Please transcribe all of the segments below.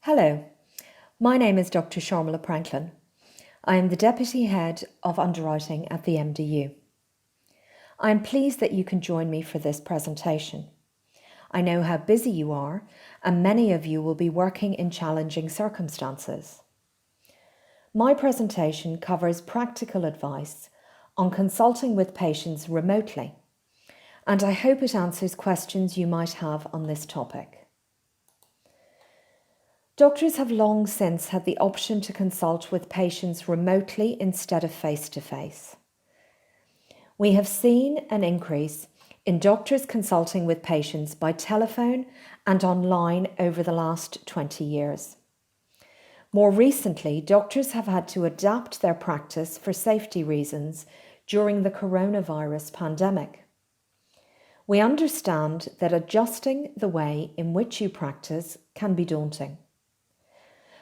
Hello, my name is Dr. Sharmala Pranklin. I am the Deputy Head of Underwriting at the MDU. I am pleased that you can join me for this presentation. I know how busy you are, and many of you will be working in challenging circumstances. My presentation covers practical advice on consulting with patients remotely, and I hope it answers questions you might have on this topic. Doctors have long since had the option to consult with patients remotely instead of face-to-face. We have seen an increase in doctors consulting with patients by telephone and online over the last 20 years. More recently, doctors have had to adapt their practice for safety reasons during the coronavirus pandemic. We understand that adjusting the way in which you practice can be daunting.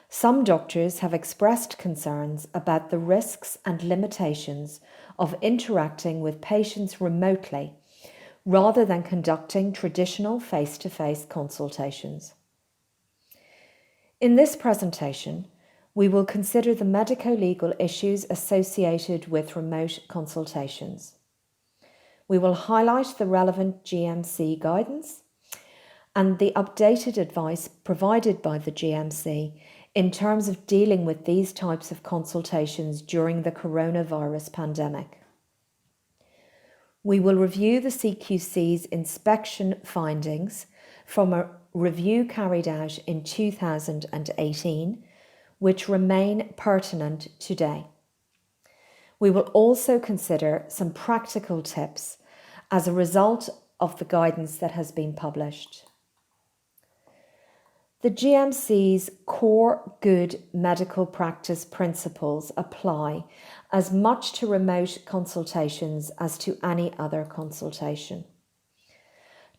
Some doctors have expressed concerns about the risks and limitations of interacting with patients remotely rather than conducting traditional face-to-face consultations. In this presentation, we will consider the medico-legal issues associated with remote consultations. We will highlight the relevant GMC guidance and the updated advice provided by the GMC in terms of dealing with these types of consultations during the coronavirus pandemic. We will review the CQC's inspection findings from a review carried out in 2018, which remain pertinent today. We will also consider some practical tips as a result of the guidance that has been published. The GMC's core good medical practice principles apply as much to remote consultations as to any other consultation.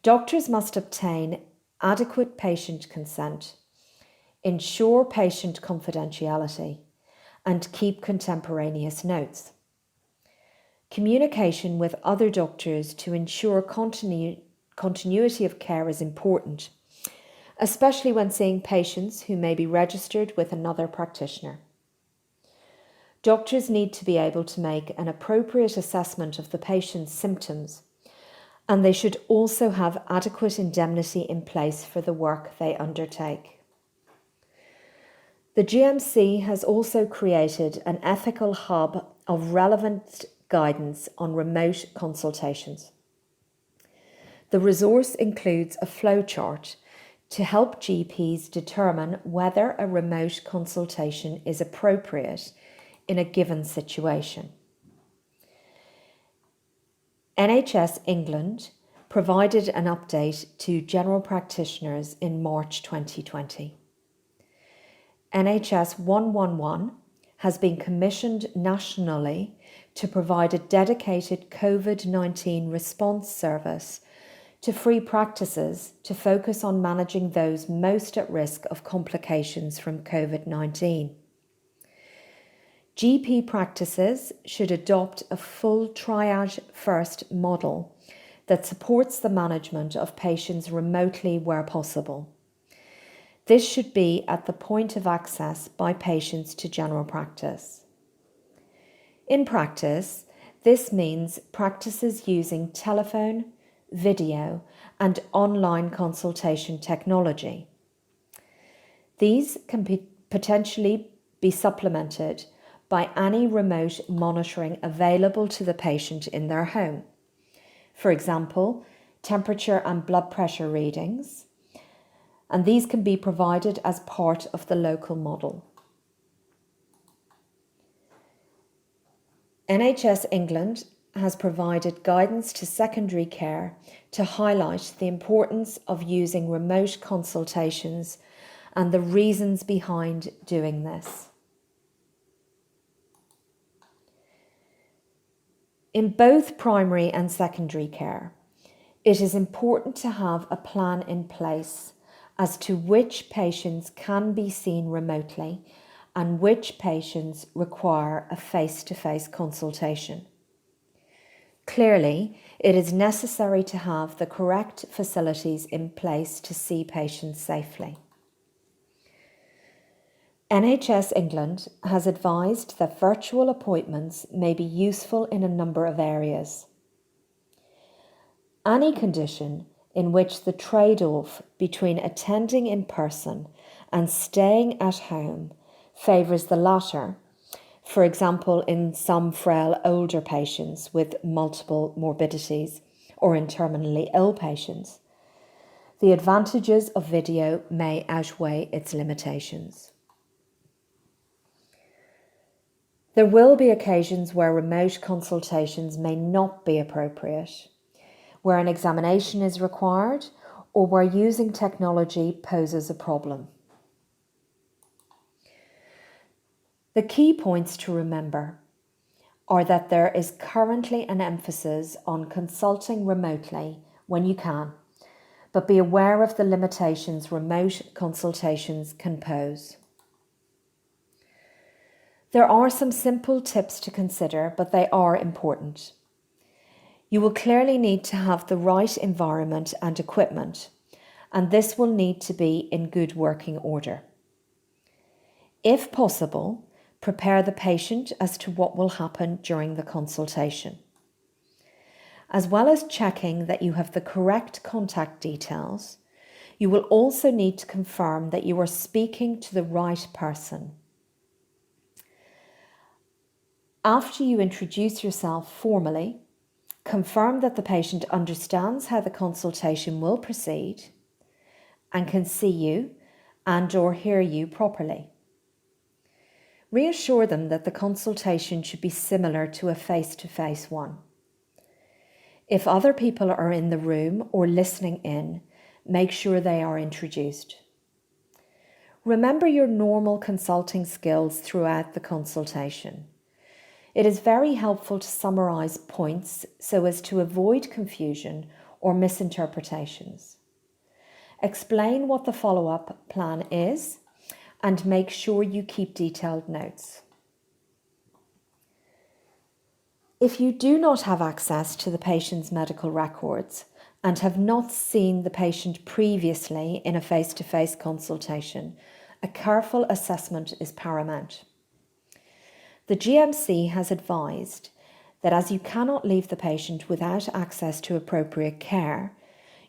Doctors must obtain adequate patient consent, ensure patient confidentiality, and keep contemporaneous notes. Communication with other doctors to ensure continuity of care is important, especially when seeing patients who may be registered with another practitioner. Doctors need to be able to make an appropriate assessment of the patient's symptoms, and they should also have adequate indemnity in place for the work they undertake. The GMC has also created an ethical hub of relevant guidance on remote consultations. The resource includes a flowchart to help GPs determine whether a remote consultation is appropriate in a given situation. NHS England provided an update to general practitioners in March 2020. NHS 111 has been commissioned nationally to provide a dedicated COVID-19 response service to free practices to focus on managing those most at risk of complications from COVID-19. GP practices should adopt a full triage first model that supports the management of patients remotely where possible. This should be at the point of access by patients to general practice. In practice, this means practices using telephone, video, and online consultation technology. These can potentially be supplemented by any remote monitoring available to the patient in their home. For example, temperature and blood pressure readings, and these can be provided as part of the local model. NHS England has provided guidance to secondary care to highlight the importance of using remote consultations and the reasons behind doing this. In both primary and secondary care, it is important to have a plan in place as to which patients can be seen remotely and which patients require a face-to-face consultation. Clearly, it is necessary to have the correct facilities in place to see patients safely. NHS England has advised that virtual appointments may be useful in a number of areas. Any condition in which the trade-off between attending in person and staying at home favours the latter, for example in some frail older patients with multiple morbidities or in terminally ill patients, the advantages of video may outweigh its limitations. There will be occasions where remote consultations may not be appropriate, where an examination is required, or where using technology poses a problem. The key points to remember are that there is currently an emphasis on consulting remotely when you can, but be aware of the limitations remote consultations can pose. There are some simple tips to consider, but they are important. You will clearly need to have the right environment and equipment, and this will need to be in good working order. If possible, prepare the patient as to what will happen during the consultation. As well as checking that you have the correct contact details, you will also need to confirm that you are speaking to the right person. After you introduce yourself formally, confirm that the patient understands how the consultation will proceed and can see you and/or hear you properly. Reassure them that the consultation should be similar to a face-to-face one. If other people are in the room or listening in, make sure they are introduced. Remember your normal consulting skills throughout the consultation. It is very helpful to summarise points so as to avoid confusion or misinterpretations. Explain what the follow-up plan is and make sure you keep detailed notes. If you do not have access to the patient's medical records and have not seen the patient previously in a face-to-face consultation, a careful assessment is paramount. The GMC has advised that as you cannot leave the patient without access to appropriate care,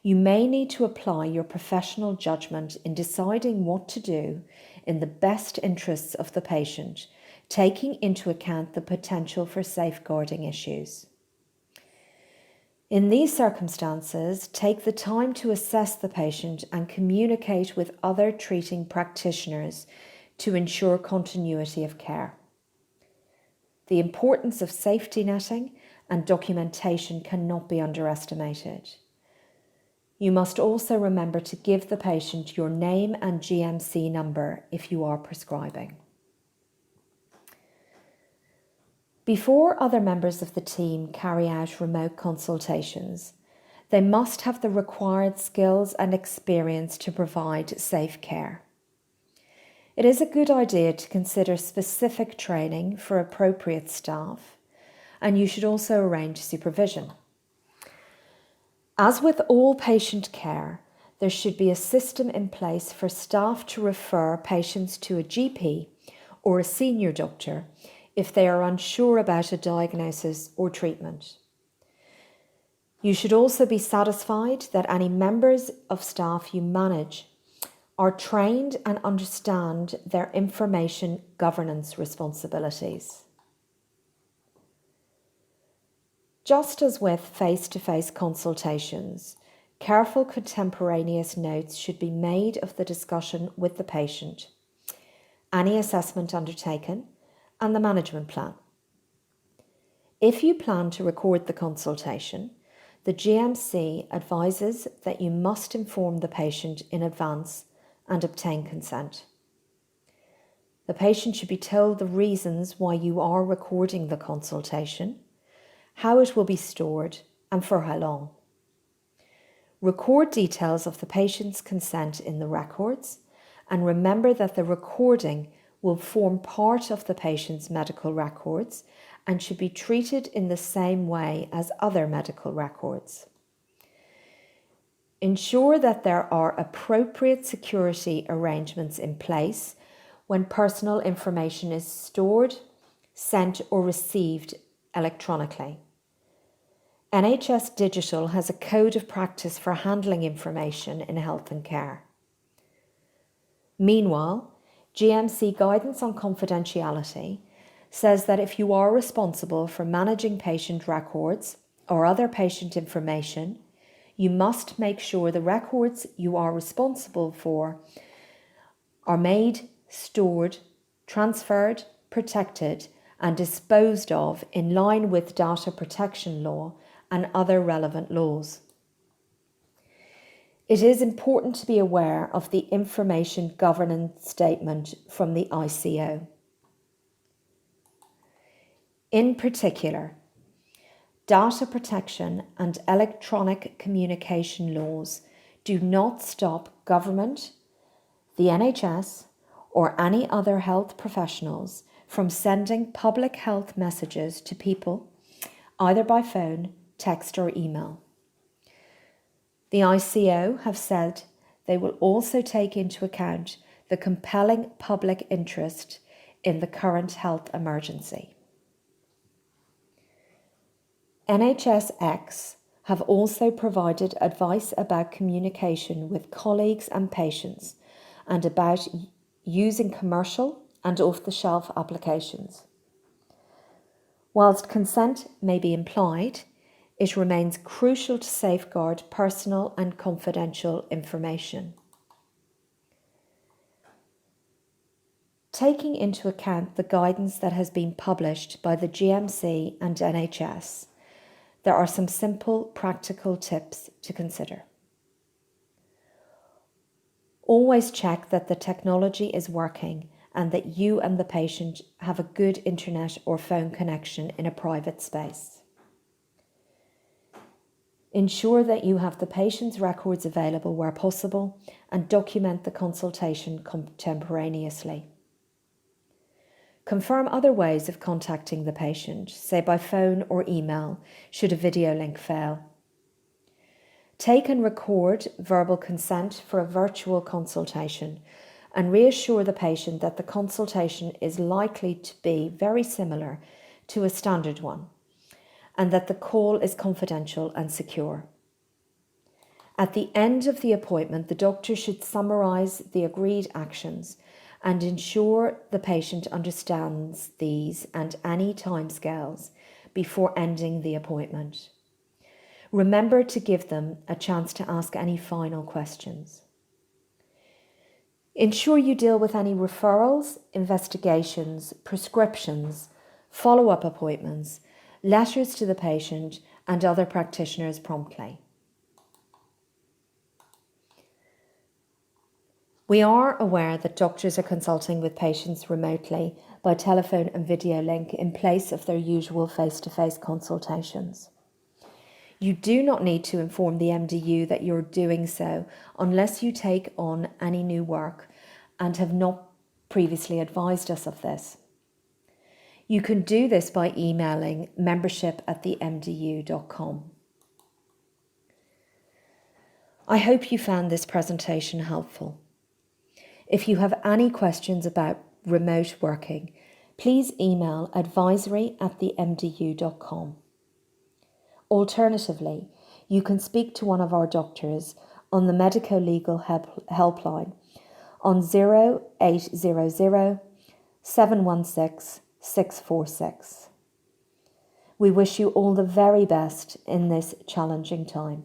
you may need to apply your professional judgment in deciding what to do in the best interests of the patient, taking into account the potential for safeguarding issues. In these circumstances, take the time to assess the patient and communicate with other treating practitioners to ensure continuity of care. The importance of safety netting and documentation cannot be underestimated. You must also remember to give the patient your name and GMC number if you are prescribing. Before other members of the team carry out remote consultations, they must have the required skills and experience to provide safe care. It is a good idea to consider specific training for appropriate staff, and you should also arrange supervision. As with all patient care, there should be a system in place for staff to refer patients to a GP or a senior doctor if they are unsure about a diagnosis or treatment. You should also be satisfied that any members of staff you manage are trained and understand their information governance responsibilities. Just as with face-to-face consultations, careful contemporaneous notes should be made of the discussion with the patient, any assessment undertaken, and the management plan. If you plan to record the consultation, the GMC advises that you must inform the patient in advance and obtain consent. The patient should be told the reasons why you are recording the consultation, how it will be stored, and for how long. Record details of the patient's consent in the records, and remember that the recording will form part of the patient's medical records and should be treated in the same way as other medical records. Ensure that there are appropriate security arrangements in place when personal information is stored, sent or received electronically. NHS Digital has a code of practice for handling information in health and care. Meanwhile, GMC guidance on confidentiality says that if you are responsible for managing patient records or other patient information, you must make sure the records you are responsible for are made, stored, transferred, protected, and disposed of in line with data protection law and other relevant laws. It is important to be aware of the information governance statement from the ICO. In particular, data protection and electronic communication laws do not stop government, the NHS, or any other health professionals from sending public health messages to people, either by phone, text, or email. The ICO have said they will also take into account the compelling public interest in the current health emergency. NHSX have also provided advice about communication with colleagues and patients and about using commercial and off-the-shelf applications. Whilst consent may be implied, it remains crucial to safeguard personal and confidential information. Taking into account the guidance that has been published by the GMC and NHS, there are some simple practical tips to consider. Always check that the technology is working and that you and the patient have a good internet or phone connection in a private space. Ensure that you have the patient's records available where possible and document the consultation contemporaneously. Confirm other ways of contacting the patient, say by phone or email, should a video link fail. Take and record verbal consent for a virtual consultation and reassure the patient that the consultation is likely to be very similar to a standard one and that the call is confidential and secure. At the end of the appointment, the doctor should summarise the agreed actions and ensure the patient understands these and any timescales before ending the appointment. Remember to give them a chance to ask any final questions. Ensure you deal with any referrals, investigations, prescriptions, follow-up appointments, letters to the patient and other practitioners promptly. We are aware that doctors are consulting with patients remotely by telephone and video link in place of their usual face-to-face consultations. You do not need to inform the MDU that you're doing so unless you take on any new work and have not previously advised us of this. You can do this by emailing membership@themdu.com. I hope you found this presentation helpful. If you have any questions about remote working, please email advisory@themdu.com. Alternatively, you can speak to one of our doctors on the medico-legal helpline on 0800 716 646. We wish you all the very best in this challenging time.